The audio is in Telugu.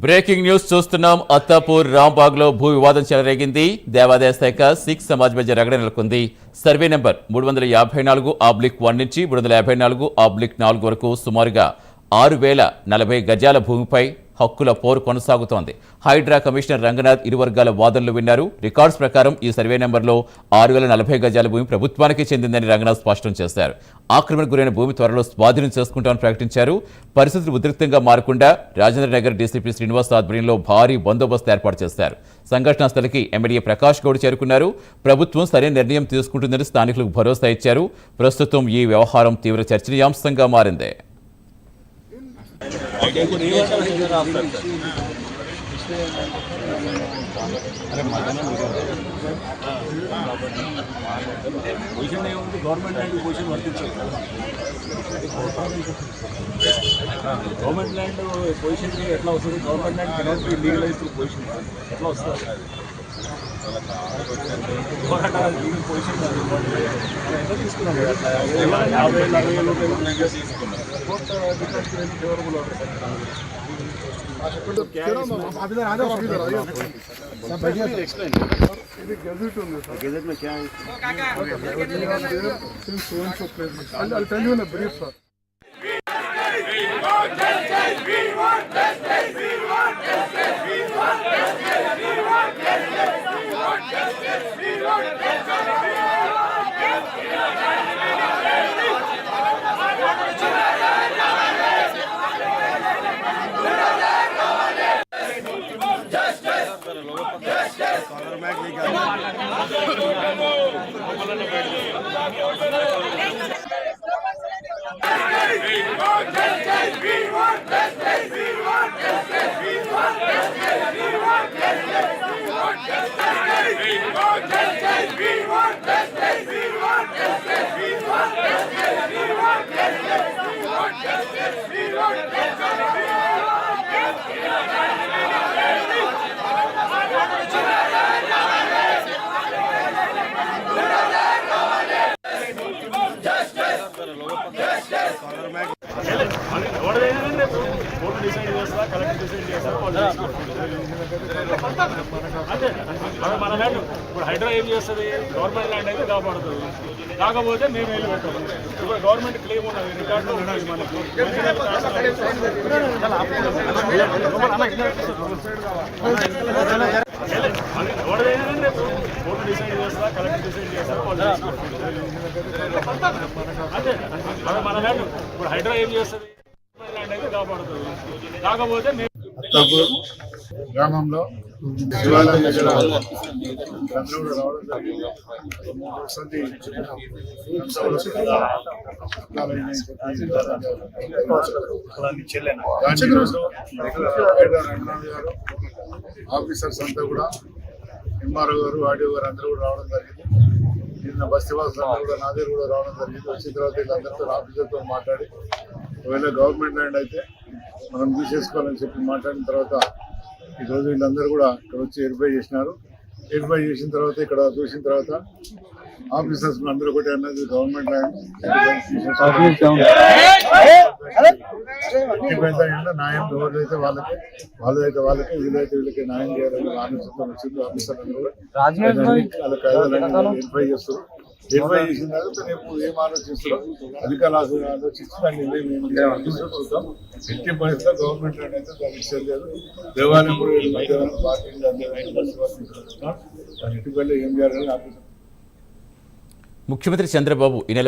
బ్రేకింగ్ న్యూస్ చూస్తున్నాం. అత్తాపూర్ రాంబాగ్ లో భూ వివాదం చెలరేగింది. దేవాదాయ శాఖ సిక్ సమాజ్ మధ్య రగడ నెలకొంది. సర్వే నెంబర్ 354/1 నుంచి 354/4 వరకు సుమారుగా 6040 గజాల భూమిపై హక్కుల పోరు కొనసాగుతోంది. హైడ్రా కమిషనర్ రంగనాథ్ ఇరు వర్గాల వాదనలు విన్నారు. రికార్డ్స్ ప్రకారం ఈ సర్వే నెంబర్లో 6040 గజాల భూమి ప్రభుత్వానికి చెందిందని రంగనాథ్ స్పష్టం చేశారు. ఆక్రమణకు గురైన భూమి త్వరలో స్వాధీనం చేసుకుంటామని ప్రకటించారు. పరిస్థితులు ఉద్రిక్తంగా మారకుండా రాజేంద్ర నగర్ డీసీపీ శ్రీనివాస్ ఆధ్వర్యంలో భారీ బందోబస్తు ఏర్పాటు చేశారు. సంఘటనా స్థలికి ఎమ్మెల్యే ప్రకాష్ గౌడ్ చేరుకున్నారు. ప్రభుత్వం సరైన నిర్ణయం తీసుకుంటుందని స్థానికులకు భరోసా ఇచ్చారు. ప్రస్తుతం ఈ వ్యవహారం తీవ్ర చర్చనీయాంశంగా మారింది. గవర్నమెంట్ ల్యాండ్ పొజిషన్ ఎట్లా వస్తుంది? Government land cannot be legalised position ఎట్లా వస్తుంది? పొజిషన్ ఎంత తీసుకున్నాం? 50-60 తీసుకున్నాం. ఫేవరబుల్ गजट में क्या है? I'll tell you in a brief, sir. మన ల్యాండ్ ఇప్పుడు హైడ్రా ఏం చేస్తుంది? గవర్నమెంట్ ల్యాండ్ అయితే కాపాడుతుంది. కాకపోతే మేము వెళ్ళి పెట్టాము. ఇప్పుడు గవర్నమెంట్ క్లెయిమ్ ఉన్నది, రికార్డులో ఉన్నది. మనకి ఎవరిదైనా కోర్టు డిసైడ్ చేస్తారా, కలెక్టర్ డిసైడ్ చేస్తారా? అదే మన ల్యాండ్ ఇప్పుడు హైడ్రా ఏం చేస్తుంది? గవర్నమెంట్ ల్యాండ్ అయితే కాపాడుతుంది. కాకపోతే మేము గ్రామంలో శివాలయం దగ్గర చంద్రుడు రావడం జరిగింది. ఆఫీసర్స్ అంతా కూడా ఎంఆర్ఓ గారు, ఆర్డీఓ గారు అందరూ కూడా రావడం జరిగింది. నిన్న బస్తీవాసులు కూడా నా దగ్గర కూడా రావడం జరిగింది. వచ్చిన తర్వాత వీళ్ళందరితో ఆఫీసర్తో మాట్లాడి ఒకవేళ గవర్నమెంట్ ల్యాండ్ అయితే మనం తీసేసుకోవాలని చెప్పి మాట్లాడిన తర్వాత ఈరోజు వీళ్ళందరూ కూడా ఇక్కడ వచ్చి వెరిఫై చేసినారు. వెరిఫై చేసిన తర్వాత ఇక్కడ చూసిన తర్వాత ఆఫీసర్స్ అందరూ ఒకటి అన్నది గవర్నమెంట్ ల్యాండ్ న్యాయం ఎవరిదైతే వాళ్ళకి, వాళ్ళదైతే వాళ్ళకి, వీళ్ళైతే వీళ్ళకి న్యాయం చేయాలని ఆలోచనతో వచ్చింది. ఆఫీసర్లు కూడా వాళ్ళ కాయిదాలను వెరిఫై చేస్తారు. వెరిఫై చేసిన తర్వాత రేపు ఏం ఆలోచిస్తారో అధికారులు ఆలోచిస్తూ దాన్ని చూద్దాం. ఎట్టి పరిస్థితిలో గవర్నమెంట్ ల్యాండ్ అయితే దానికి చెల్లలేదు. దేవాలయం కూడా పార్టీలు దాని ఎట్టి పనులు ఏం చేయాలని ఆఫీసర్. ముఖ్యమంత్రి చంద్రబాబు ఈ నెల